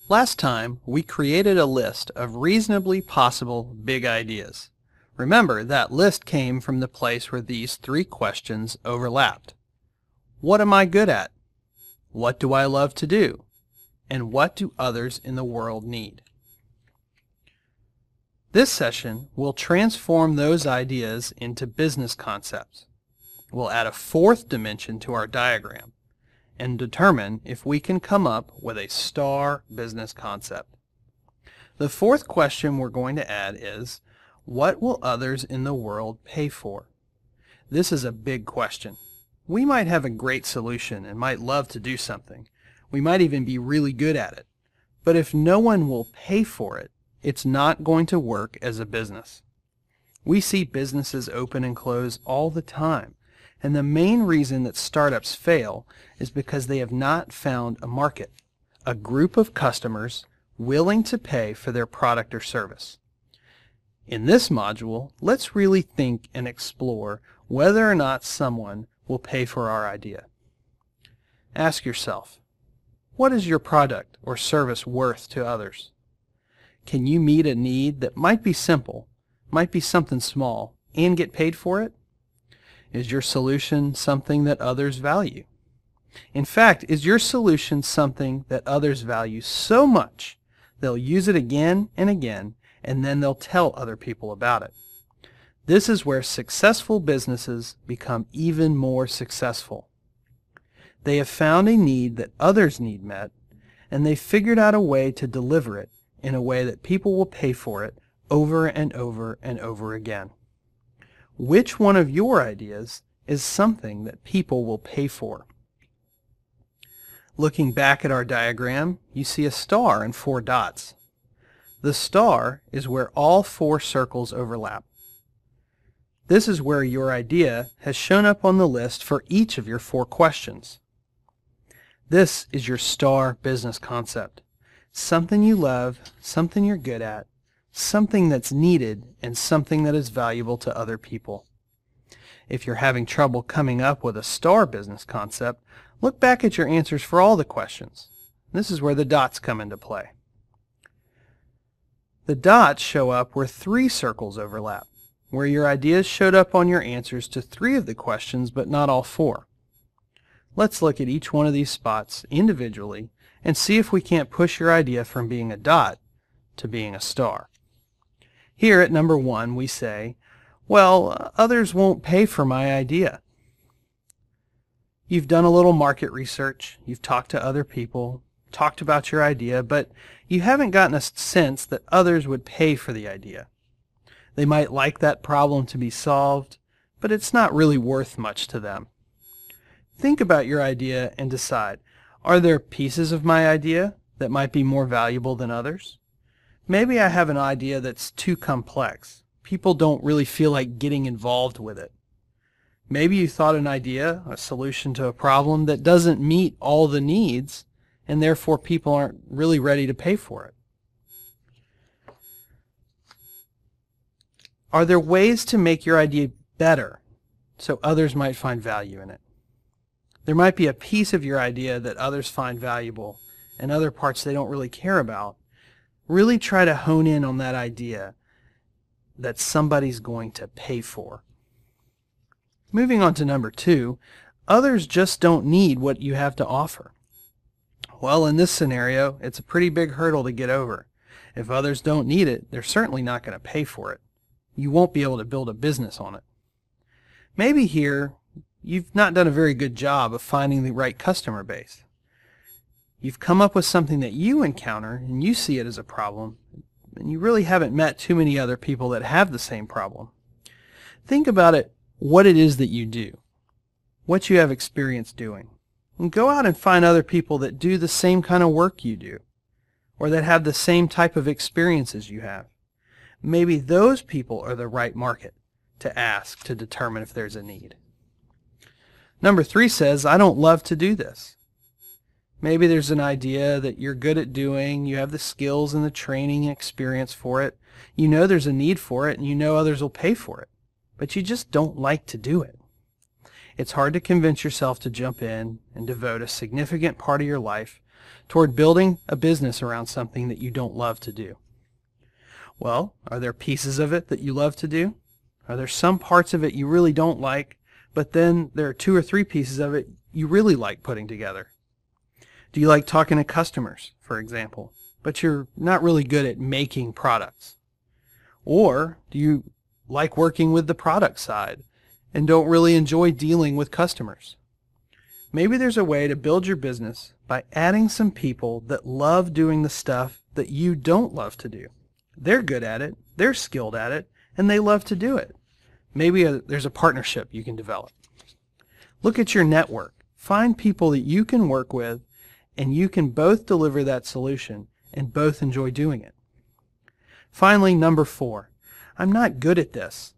Last time, we created a list of reasonably possible big ideas. Remember, that list came from the place where these three questions overlapped. What am I good at? What do I love to do? And what do others in the world need? This session will transform those ideas into business concepts. We'll add a fourth dimension to our diagram and determine if we can come up with a STAR business concept. The fourth question we're going to add is, what will others in the world pay for? This is a big question. We might have a great solution and might love to do something. We might even be really good at it. But if no one will pay for it, it's not going to work as a business. We see businesses open and close all the time. And the main reason that startups fail is because they have not found a market, a group of customers willing to pay for their product or service. In this module, let's really think and explore whether or not someone will pay for our idea. Ask yourself, what is your product or service worth to others? Can you meet a need that might be simple, might be something small, and get paid for it? Is your solution something that others value? In fact, is your solution something that others value so much they'll use it again and again, and then they'll tell other people about it? This is where successful businesses become even more successful. They have found a need that others need met, and they figured out a way to deliver it in a way that people will pay for it over and over and over again. Which one of your ideas is something that people will pay for? Looking back at our diagram, you see a star and 4 dots. The star is where all 4 circles overlap. This is where your idea has shown up on the list for each of your 4 questions. This is your STAR business concept. Something you love, something you're good at, something that's needed, and something that is valuable to other people. If you're having trouble coming up with a STAR business concept, look back at your answers for all the questions. This is where the dots come into play. The dots show up where 3 circles overlap, where your ideas showed up on your answers to 3 of the questions, but not all 4. Let's look at each one of these spots individually and see if we can't push your idea from being a dot to being a star. Here at number 1, we say, well, others won't pay for my idea. You've done a little market research, you've talked to other people, talked about your idea, but you haven't gotten a sense that others would pay for the idea. They might like that problem to be solved, but it's not really worth much to them. Think about your idea and decide, are there pieces of my idea that might be more valuable than others? Maybe I have an idea that's too complex. People don't really feel like getting involved with it. Maybe you thought an idea, a solution to a problem that doesn't meet all the needs, and therefore people aren't really ready to pay for it. Are there ways to make your idea better so others might find value in it? There might be a piece of your idea that others find valuable and other parts they don't really care about. Really try to hone in on that idea that somebody's going to pay for. Moving on to number 2, others just don't need what you have to offer. Well, in this scenario, it's a pretty big hurdle to get over. If others don't need it, they're certainly not going to pay for it. You won't be able to build a business on it. Maybe here, you've not done a very good job of finding the right customer base. You've come up with something that you encounter and you see it as a problem, and you really haven't met too many other people that have the same problem. Think about it, what it is that you do, what you have experience doing, and go out and find other people that do the same kind of work you do, or that have the same type of experiences you have. Maybe those people are the right market to ask to determine if there's a need. Number 3 says, I don't love to do this. Maybe there's an idea that you're good at doing, you have the skills and the training and experience for it, you know there's a need for it, and you know others will pay for it, but you just don't like to do it. It's hard to convince yourself to jump in and devote a significant part of your life toward building a business around something that you don't love to do? Well, are there pieces of it that you love to do? Are there some parts of it you really don't like, but then there are 2 or 3 pieces of it you really like putting together? Do you like talking to customers, for example, but you're not really good at making products? Or do you like working with the product side and don't really enjoy dealing with customers? Maybe there's a way to build your business by adding some people that love doing the stuff that you don't love to do. They're good at it, they're skilled at it, and they love to do it. Maybe there's a partnership you can develop. Look at your network. Find people that you can work with, and you can both deliver that solution and both enjoy doing it. Finally, number 4, I'm not good at this.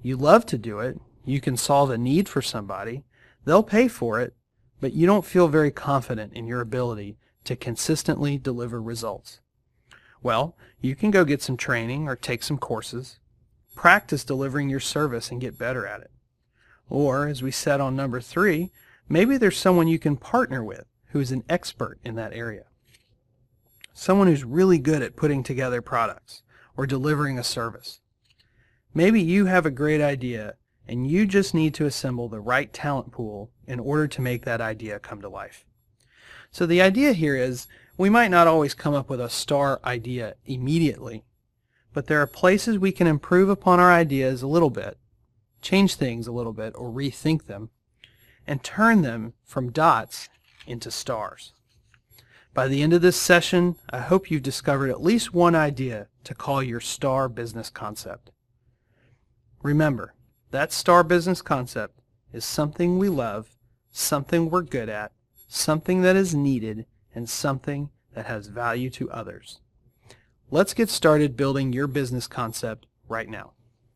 You love to do it. You can solve a need for somebody. They'll pay for it, but you don't feel very confident in your ability to consistently deliver results. Well, you can go get some training or take some courses. Practice delivering your service and get better at it. Or, as we said on number 3, maybe there's someone you can partner with who's an expert in that area. Someone who's really good at putting together products or delivering a service. Maybe you have a great idea and you just need to assemble the right talent pool in order to make that idea come to life. So the idea here is we might not always come up with a star idea immediately, but there are places we can improve upon our ideas a little bit, change things a little bit or rethink them, and turn them from dots into stars. By the end of this session, I hope you've discovered at least one idea to call your star business concept. Remember, that star business concept is something we love, something we're good at, something that is needed, and something that has value to others. Let's get started building your business concept right now.